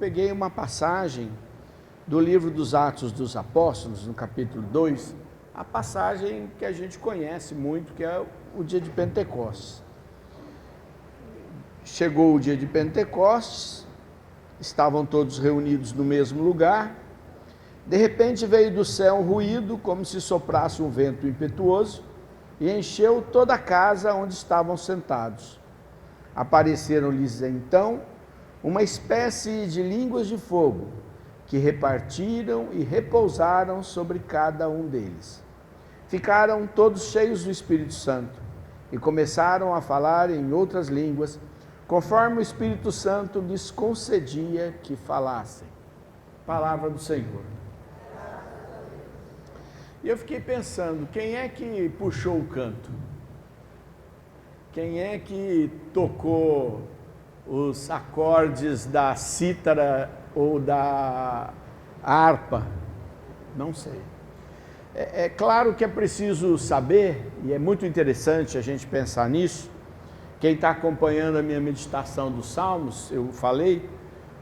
peguei uma passagem do livro dos Atos dos Apóstolos, no capítulo 2, a passagem que a gente conhece muito, que é o dia de Pentecostes. Chegou o dia de Pentecostes, estavam todos reunidos no mesmo lugar, de repente veio do céu um ruído, como se soprasse um vento impetuoso, e encheu toda a casa onde estavam sentados. Apareceram-lhes então uma espécie de línguas de fogo, que repartiram e repousaram sobre cada um deles. Ficaram todos cheios do Espírito Santo e começaram a falar em outras línguas, conforme o Espírito Santo lhes concedia que falassem. Palavra do Senhor. E eu fiquei pensando, quem é que puxou o canto? Quem é que tocou os acordes da cítara ou da harpa? Não sei. É claro que é preciso saber, e é muito interessante a gente pensar nisso. Quem está acompanhando a minha meditação dos Salmos, eu falei,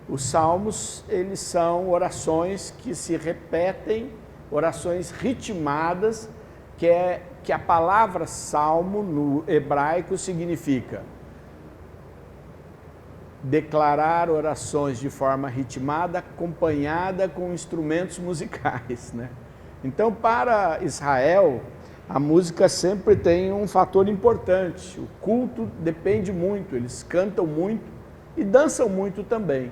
os Salmos, eles são orações que se repetem, orações ritmadas, que a palavra salmo no hebraico significa declarar orações de forma ritmada, acompanhada com instrumentos musicais, né? Então, para Israel, a música sempre tem um fator importante. O culto depende muito, eles cantam muito e dançam muito também.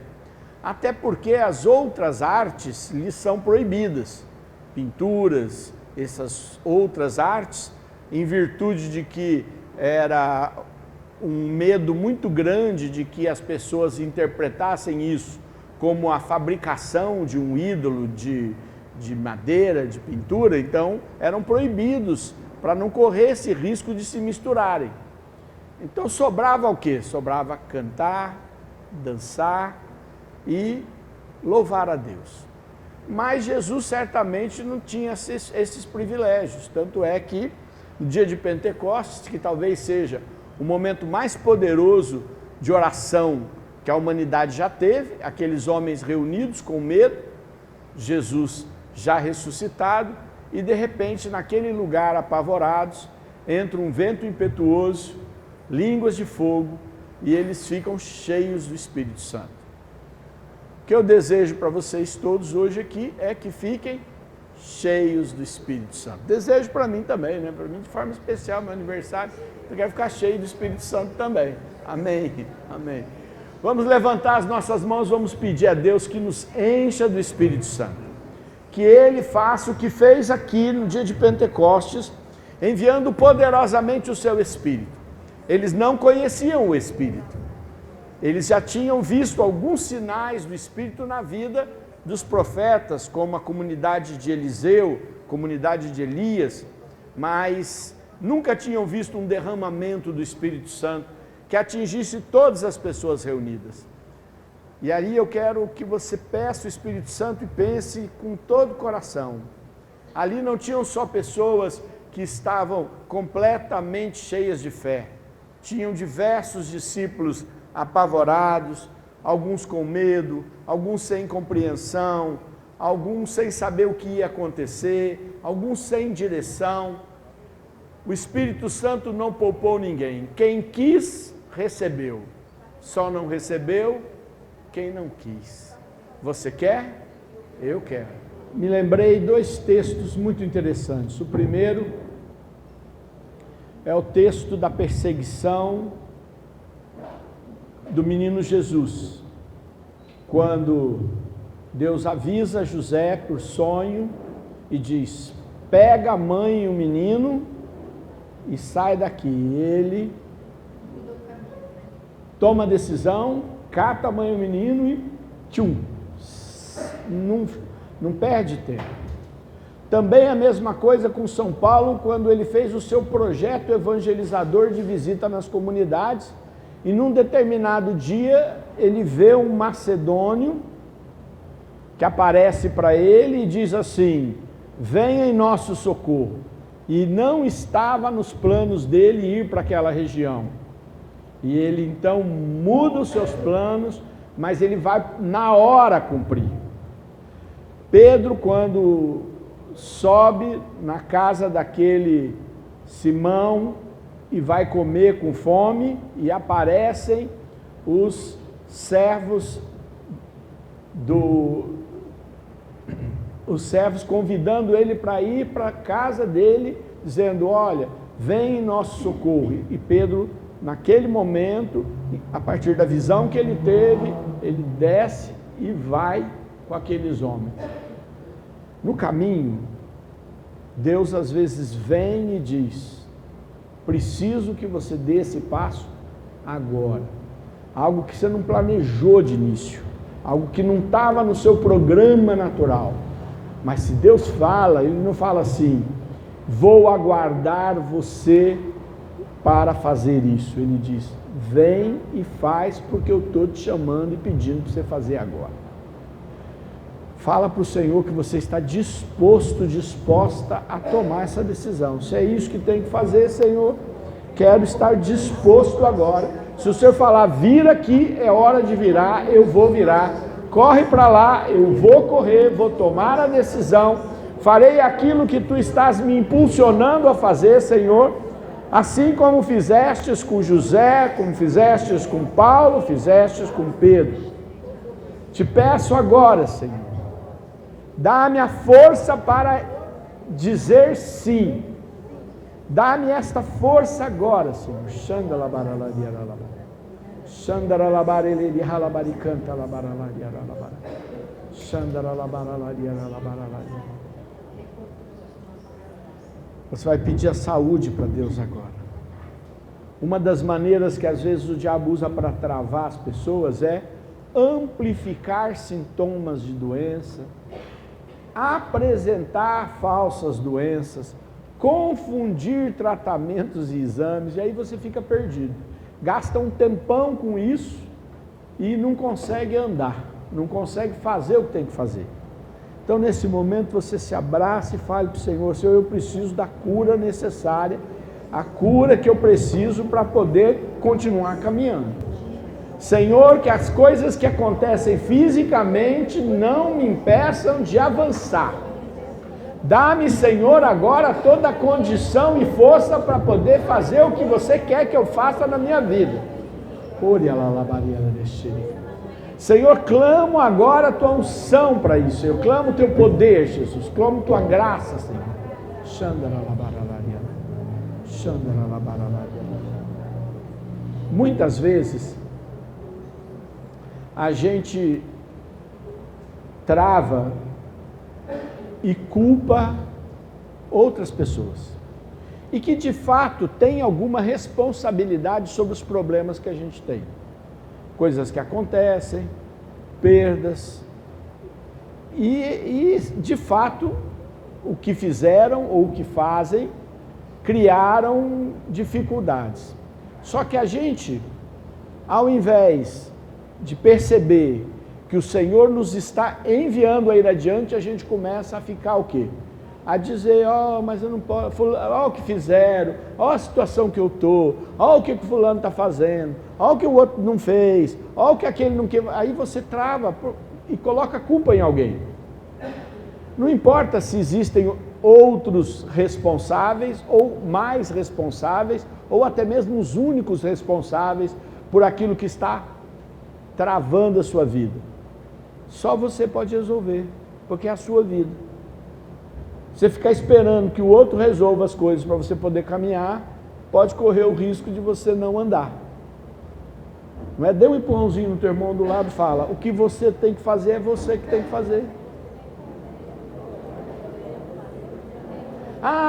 Até porque as outras artes lhes são proibidas. Pinturas, essas outras artes, em virtude de que era um medo muito grande de que as pessoas interpretassem isso como a fabricação de um ídolo de madeira, de pintura, então eram proibidos para não correr esse risco de se misturarem. Então sobrava o quê? Sobrava cantar, dançar e louvar a Deus. Mas Jesus certamente não tinha esses privilégios, tanto é que no dia de Pentecostes, que talvez seja o momento mais poderoso de oração que a humanidade já teve, aqueles homens reunidos com medo, Jesus já ressuscitado, e de repente naquele lugar apavorados, entra um vento impetuoso, línguas de fogo, e eles ficam cheios do Espírito Santo. O que eu desejo para vocês todos hoje aqui é que fiquem cheios do Espírito Santo. Desejo para mim também, né? Para mim de forma especial, meu aniversário, eu quero ficar cheio do Espírito Santo também. Amém, amém. Vamos levantar as nossas mãos, vamos pedir a Deus que nos encha do Espírito Santo. Que Ele faça o que fez aqui no dia de Pentecostes, enviando poderosamente o seu Espírito. Eles não conheciam o Espírito. Eles já tinham visto alguns sinais do Espírito na vida dos profetas, como a comunidade de Eliseu, comunidade de Elias, mas nunca tinham visto um derramamento do Espírito Santo que atingisse todas as pessoas reunidas. E aí eu quero que você peça o Espírito Santo e pense com todo o coração. Ali não tinham só pessoas que estavam completamente cheias de fé. Tinham diversos discípulos apavorados, alguns com medo, alguns sem compreensão, alguns sem saber o que ia acontecer, alguns sem direção. O Espírito Santo não poupou ninguém. Quem quis, recebeu. Só não recebeu quem não quis. Você quer? Eu quero. Me lembrei dois textos muito interessantes. O primeiro é o texto da perseguição do menino Jesus, quando Deus avisa José por sonho e diz: pega a mãe e o menino e sai daqui. Ele toma a decisão, cata a mãe e o menino e tchum, não perde tempo. Também a mesma coisa com São Paulo, quando ele fez o seu projeto evangelizador de visita nas comunidades, e num determinado dia ele vê um macedônio que aparece para ele e diz assim: venha em nosso socorro. E não estava nos planos dele ir para aquela região. E ele então muda os seus planos, mas ele vai na hora cumprir. Pedro, quando sobe na casa daquele Simão e vai comer com fome, e aparecem os servos convidando ele para ir para a casa dele, dizendo: olha, vem em nosso socorro. E Pedro, naquele momento, a partir da visão que ele teve, ele desce e vai com aqueles homens. No caminho, Deus às vezes vem e diz: preciso que você dê esse passo agora. Algo que você não planejou de início, algo que não estava no seu programa natural. Mas se Deus fala, Ele não fala assim: vou aguardar você para fazer isso. Ele diz: vem e faz, porque eu estou te chamando e pedindo para você fazer agora. Fala para o Senhor que você está disposta a tomar essa decisão. Se é isso que tem que fazer, Senhor, quero estar disposto agora. Se o Senhor falar, vira aqui, é hora de virar, eu vou virar. Corre para lá, eu vou correr, vou tomar a decisão. Farei aquilo que tu estás me impulsionando a fazer, Senhor. Assim como fizestes com José, como fizestes com Paulo, fizestes com Pedro. Te peço agora, Senhor, dá-me a força para dizer sim. Dá-me esta força agora, Senhor. Você vai pedir a saúde para Deus agora. Uma das maneiras que às vezes o diabo usa para travar as pessoas é amplificar sintomas de doença, apresentar falsas doenças, confundir tratamentos e exames, e aí você fica perdido. Gasta um tempão com isso e não consegue andar, não consegue fazer o que tem que fazer. Então, nesse momento, você se abraça e fale para o Senhor: Senhor, eu preciso da cura necessária, a cura que eu preciso para poder continuar caminhando. Senhor, que as coisas que acontecem fisicamente não me impeçam de avançar. Dá-me, Senhor, agora toda a condição e força para poder fazer o que você quer que eu faça na minha vida. Senhor, clamo agora a tua unção para isso. Eu clamo o teu poder, Jesus. Clamo tua graça, Senhor. Muitas vezes a gente trava e culpa outras pessoas, e que de fato tem alguma responsabilidade sobre os problemas que a gente tem, coisas que acontecem, perdas, e de fato o que fizeram ou o que fazem criaram dificuldades. Só que a gente, ao invés de perceber que o Senhor nos está enviando a ir adiante, a gente começa a ficar o quê? A dizer: mas eu não posso, ó o que fizeram, ó a situação que eu estou, ó o que o fulano está fazendo, ó o que o outro não fez, ó o que aquele não quer. Aí você trava e coloca a culpa em alguém. Não importa se existem outros responsáveis, ou mais responsáveis, ou até mesmo os únicos responsáveis por aquilo que está travando a sua vida. Só você pode resolver, porque é a sua vida. Você ficar esperando que o outro resolva as coisas para você poder caminhar, pode correr o risco de você não andar. Não é? Dê um empurrãozinho no teu irmão do lado e fala: o que você tem que fazer é você que tem que fazer.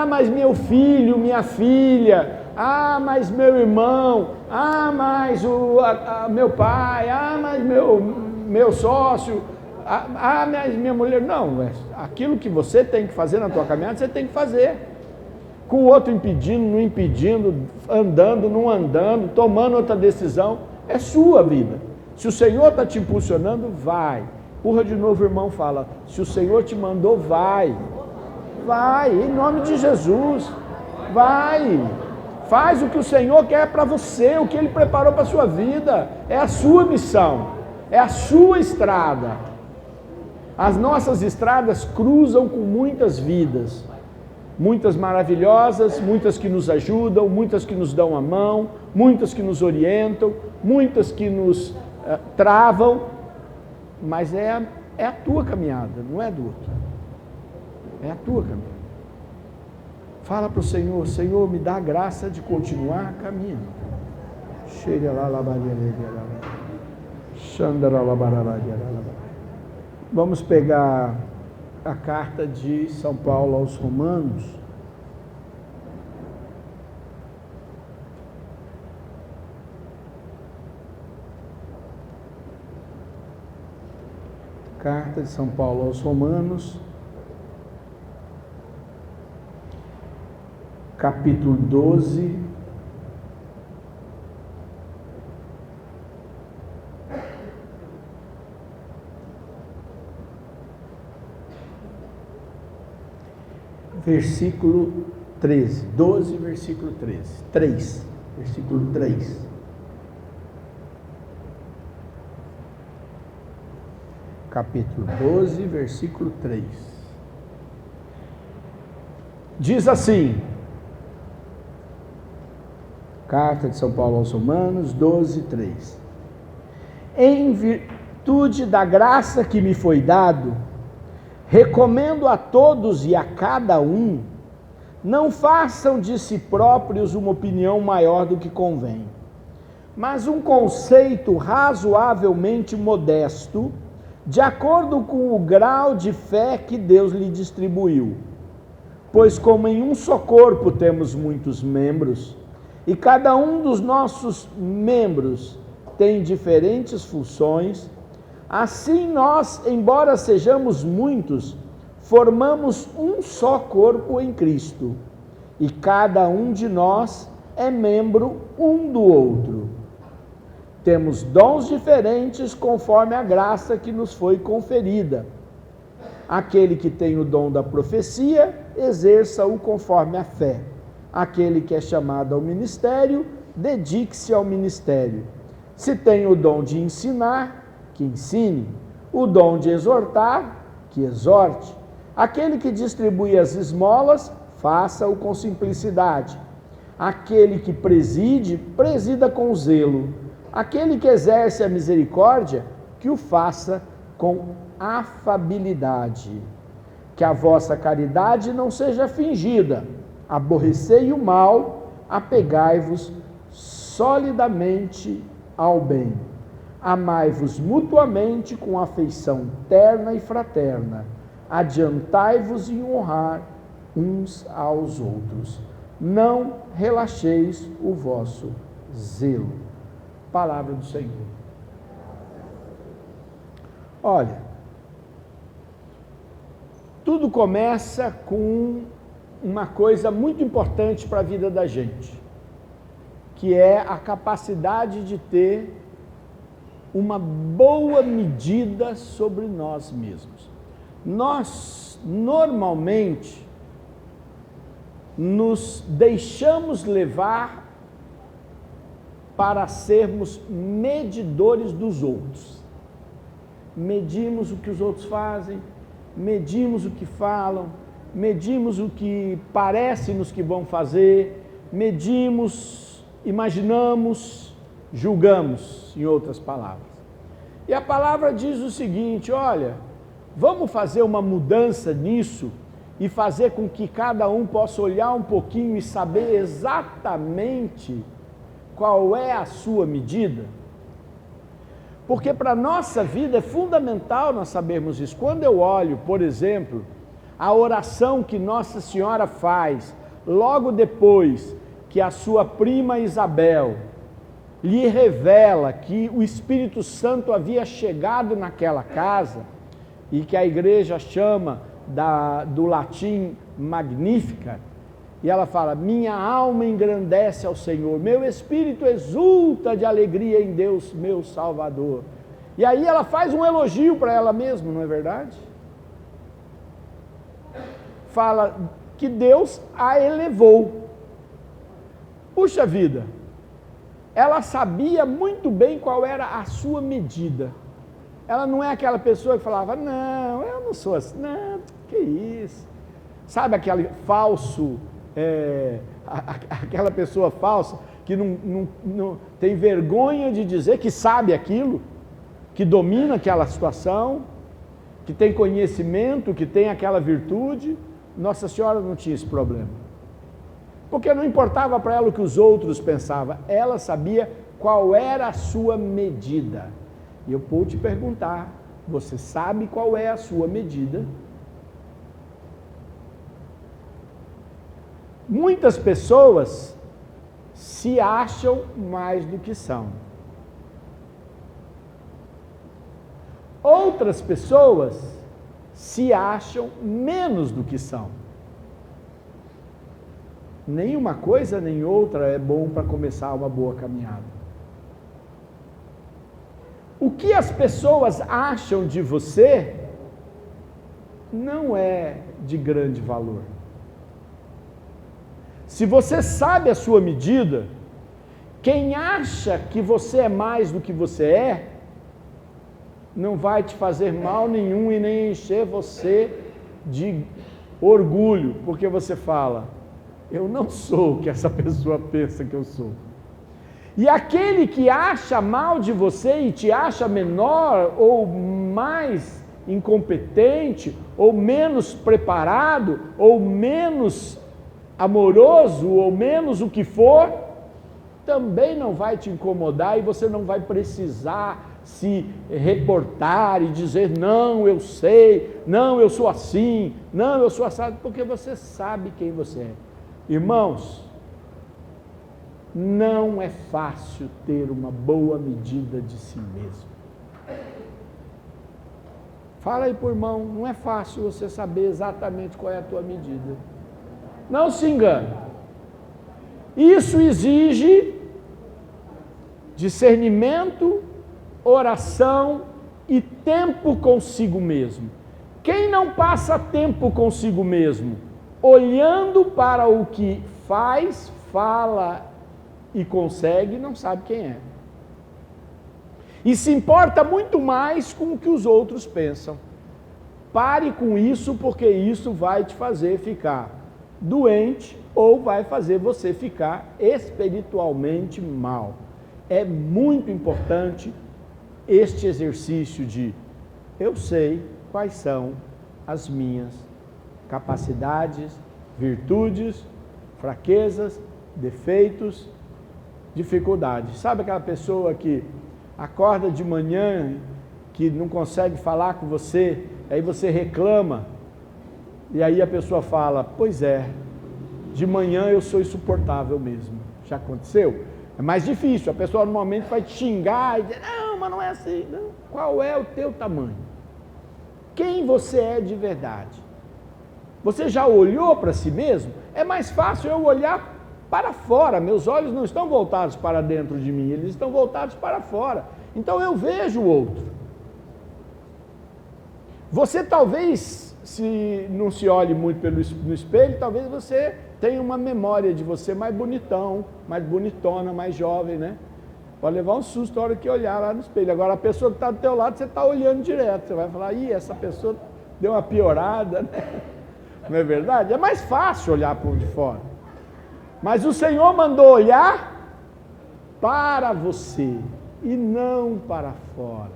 Mas meu filho, minha filha, mas meu irmão, mas meu pai, mas meu sócio, mas minha mulher. Não, aquilo que você tem que fazer na tua caminhada, você tem que fazer. Com o outro impedindo, não impedindo, andando, não andando, tomando outra decisão, é sua vida. Se o Senhor está te impulsionando, vai. Empurra de novo, irmão, fala: se o Senhor te mandou, vai. Vai, em nome de Jesus. Vai. Faz o que o Senhor quer para você, o que Ele preparou para a sua vida. É a sua missão. é a sua estrada. As nossas estradas cruzam com muitas vidas, muitas maravilhosas, muitas que nos ajudam, muitas que nos dão a mão, muitas que nos orientam, muitas que nos travam, mas é a tua caminhada, não é do outro. É a tua caminhada. Fala para o Senhor: Senhor, me dá a graça de continuar caminhando. Vamos pegar a carta de São Paulo aos Romanos. Carta de São Paulo aos Romanos, capítulo 12, versículo 13, 12, versículo 13, 3, versículo 3. Capítulo 12, versículo 3. Diz assim, carta de São Paulo aos Romanos, 12, 3. Em virtude da graça que me foi dado, recomendo a todos e a cada um, não façam de si próprios uma opinião maior do que convém, mas um conceito razoavelmente modesto, de acordo com o grau de fé que Deus lhe distribuiu. Pois como em um só corpo temos muitos membros, e cada um dos nossos membros tem diferentes funções, assim nós, embora sejamos muitos, formamos um só corpo em Cristo, e cada um de nós é membro um do outro. Temos dons diferentes conforme a graça que nos foi conferida. Aquele que tem o dom da profecia, exerça-o conforme a fé. Aquele que é chamado ao ministério, dedique-se ao ministério. Se tem o dom de ensinar, que ensine. O dom de exortar, que exorte. Aquele que distribui as esmolas, faça-o com simplicidade. Aquele que preside, presida com zelo. Aquele que exerce a misericórdia, que o faça com afabilidade. Que a vossa caridade não seja fingida. Aborrecei o mal, apegai-vos solidamente ao bem. Amai-vos mutuamente com afeição terna e fraterna. Adiantai-vos em honrar uns aos outros. Não relaxeis o vosso zelo. Palavra do Senhor. Olha, tudo começa com uma coisa muito importante para a vida da gente, que é a capacidade de ter uma boa medida sobre nós mesmos. Nós, normalmente, nos deixamos levar para sermos medidores dos outros. Medimos o que os outros fazem, medimos o que falam, medimos o que parece-nos que vão fazer, medimos, imaginamos, julgamos, em outras palavras. E a palavra diz o seguinte: olha, vamos fazer uma mudança nisso e fazer com que cada um possa olhar um pouquinho e saber exatamente qual é a sua medida? Porque para a nossa vida é fundamental nós sabermos isso. Quando eu olho, por exemplo, a oração que Nossa Senhora faz, logo depois que a sua prima Isabel lhe revela que o Espírito Santo havia chegado naquela casa, e que a igreja chama do latim Magnificat, e ela fala: minha alma engrandece ao Senhor, meu espírito exulta de alegria em Deus, meu Salvador. E aí ela faz um elogio para ela mesma, não é verdade? Fala que Deus a elevou. Puxa vida, ela sabia muito bem qual era a sua medida. Ela não é aquela pessoa que falava, não, eu não sou assim, não, que isso. Sabe aquele falso, aquela pessoa falsa que não tem vergonha de dizer que sabe aquilo, que domina aquela situação, que tem conhecimento, que tem aquela virtude. Nossa Senhora não tinha esse problema. Porque não importava para ela o que os outros pensavam, ela sabia qual era a sua medida. E eu vou te perguntar, você sabe qual é a sua medida? Muitas pessoas se acham mais do que são. Outras pessoas se acham menos do que são. Nenhuma coisa nem outra é bom para começar uma boa caminhada. O que as pessoas acham de você não é de grande valor. Se você sabe a sua medida, quem acha que você é mais do que você é, não vai te fazer mal nenhum e nem encher você de orgulho, porque você fala, eu não sou o que essa pessoa pensa que eu sou. E aquele que acha mal de você e te acha menor ou mais incompetente, ou menos preparado, ou menos amoroso, ou menos o que for, também não vai te incomodar e você não vai precisar se reportar e dizer, não, eu sei, não, eu sou assim, não, eu sou assado, porque você sabe quem você é. Irmãos, não é fácil ter uma boa medida de si mesmo. Fala aí pro irmão, não é fácil você saber exatamente qual é a tua medida. Não se engane. Isso exige discernimento, oração e tempo consigo mesmo. Quem não passa tempo consigo mesmo, olhando para o que faz, fala e consegue, não sabe quem é. E se importa muito mais com o que os outros pensam. Pare com isso, porque isso vai te fazer ficar doente ou vai fazer você ficar espiritualmente mal. É muito importante este exercício de eu sei quais são as minhas capacidades, virtudes, fraquezas, defeitos, dificuldades. Sabe aquela pessoa que acorda de manhã, que não consegue falar com você, aí você reclama, e aí a pessoa fala, pois é, de manhã eu sou insuportável mesmo. Já aconteceu? É mais difícil, a pessoa normalmente vai te xingar e dizer, não, mas não é assim. Não. Qual é o teu tamanho? Quem você é de verdade? Você já olhou para si mesmo? É mais fácil eu olhar para fora, meus olhos não estão voltados para dentro de mim, eles estão voltados para fora. Então eu vejo o outro. Você talvez, se não se olhe muito no espelho, talvez você tenha uma memória de você mais bonitão, mais bonitona, mais jovem, né? Pode levar um susto na hora que olhar lá no espelho. Agora a pessoa que está do teu lado, você está olhando direto, você vai falar, ih, essa pessoa deu uma piorada, né? Não é verdade? É mais fácil olhar por de fora. Mas o Senhor mandou olhar para você e não para fora.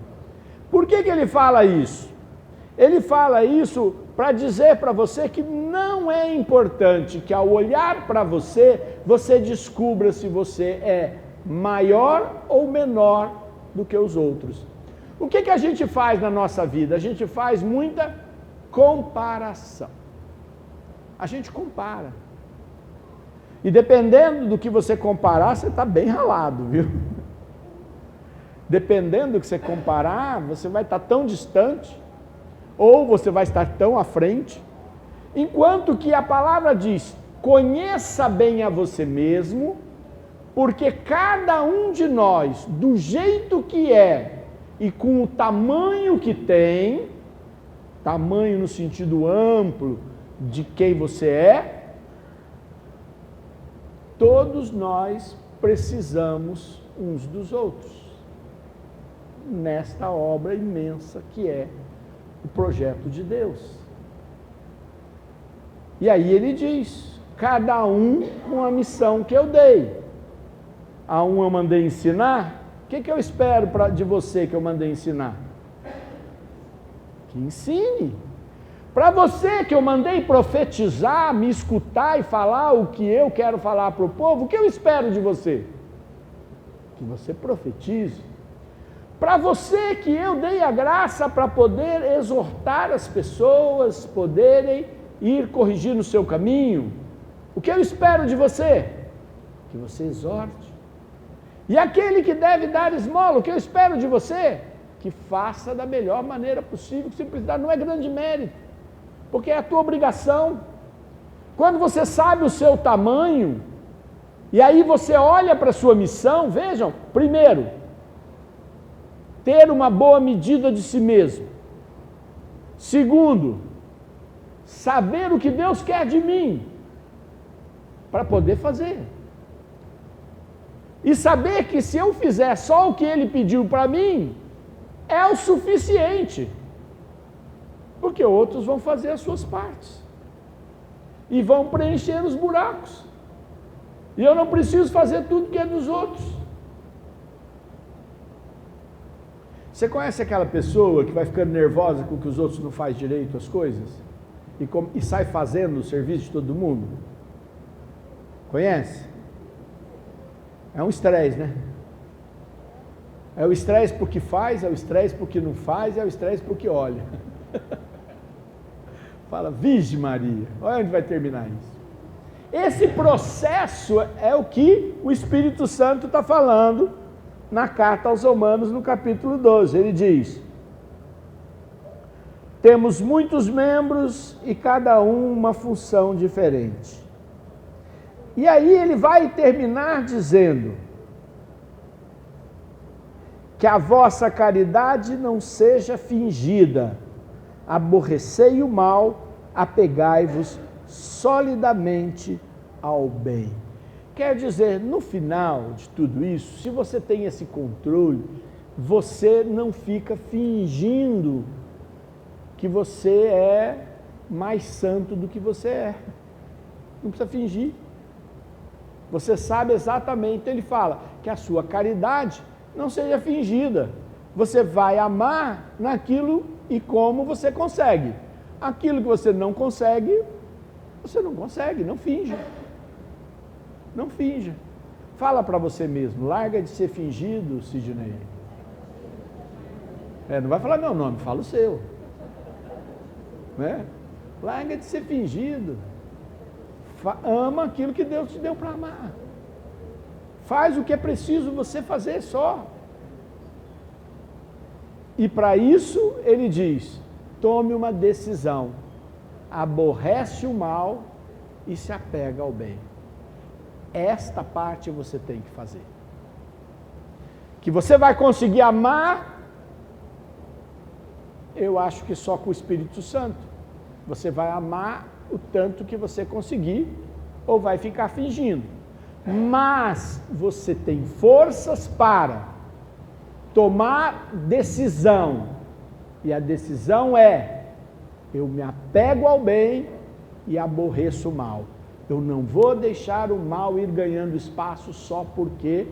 Por que Ele fala isso? Ele fala isso para dizer para você que não é importante que ao olhar para você, você descubra se você é maior ou menor do que os outros. O que a gente faz na nossa vida? A gente faz muita comparação. A gente compara. E dependendo do que você comparar, você está bem ralado, viu? Dependendo do que você comparar, você vai estar tão distante, ou você vai estar tão à frente, enquanto que a palavra diz, conheça bem a você mesmo, porque cada um de nós, do jeito que é, e com o tamanho que tem, tamanho no sentido amplo de quem você é, todos nós precisamos uns dos outros. nesta obra imensa que é o projeto de Deus. E aí ele diz, cada um com a missão que eu dei. A um eu mandei ensinar. O que eu espero de você que eu mandei ensinar? Que ensine. Para você que eu mandei profetizar, me escutar e falar o que eu quero falar para o povo, o que eu espero de você? Que você profetize. Para você que eu dei a graça para poder exortar as pessoas, poderem ir corrigir no seu caminho, o que eu espero de você? Que você exorte. E aquele que deve dar esmola, o que eu espero de você? Que faça da melhor maneira possível, que simplicidade não é grande mérito, porque é a tua obrigação. Quando você sabe o seu tamanho, e aí você olha para a sua missão, vejam, primeiro, ter uma boa medida de si mesmo. Segundo, saber o que Deus quer de mim, para poder fazer. E saber que se eu fizer só o que Ele pediu para mim, é o suficiente. Porque outros vão fazer as suas partes. E vão preencher os buracos. E eu não preciso fazer tudo que é dos outros. Você conhece aquela pessoa que vai ficando nervosa com que os outros não fazem direito as coisas? E sai fazendo o serviço de todo mundo? Conhece? É um estresse, né? É o estresse porque faz, é o estresse porque não faz, é o estresse porque olha. Fala, Virgem Maria, olha onde vai terminar isso. Esse processo é o que o Espírito Santo está falando na carta aos Romanos, no capítulo 12. Ele diz, temos muitos membros e cada um uma função diferente. E aí ele vai terminar dizendo que a vossa caridade não seja fingida, aborrecei o mal, apegai-vos solidamente ao bem. Quer dizer, no final de tudo isso, se você tem esse controle, você não fica fingindo que você é mais santo do que você é. Não precisa fingir. Você sabe exatamente, ele fala, que a sua caridade não seja fingida. Você vai amar naquilo e como você consegue. Aquilo que você não consegue, não finja. Não finja. Fala para você mesmo, larga de ser fingido, Sidney. Não vai falar meu nome, fala o seu. Né? Larga de ser fingido. Ama aquilo que Deus te deu para amar. Faz o que é preciso você fazer só. E para isso, ele diz, tome uma decisão. Aborrece o mal e se apega ao bem. Esta parte você tem que fazer. Que você vai conseguir amar, eu acho que só com o Espírito Santo. Você vai amar o tanto que você conseguir, ou vai ficar fingindo. Mas você tem forças para tomar decisão. E a decisão é, eu me apego ao bem e aborreço o mal. Eu não vou deixar o mal ir ganhando espaço só porque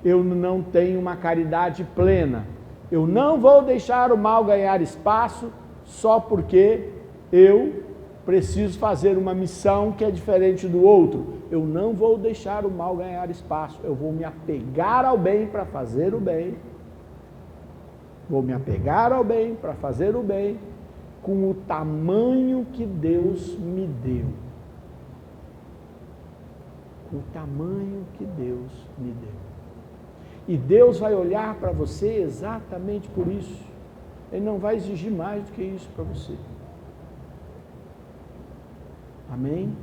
eu não tenho uma caridade plena. Eu não vou deixar o mal ganhar espaço só porque eu preciso fazer uma missão que é diferente do outro. Eu não vou deixar o mal ganhar espaço. Eu vou me apegar ao bem para fazer o bem. Vou me apegar ao bem para fazer o bem com o tamanho que Deus me deu. Com o tamanho que Deus me deu. E Deus vai olhar para você exatamente por isso. Ele não vai exigir mais do que isso para você. Amém?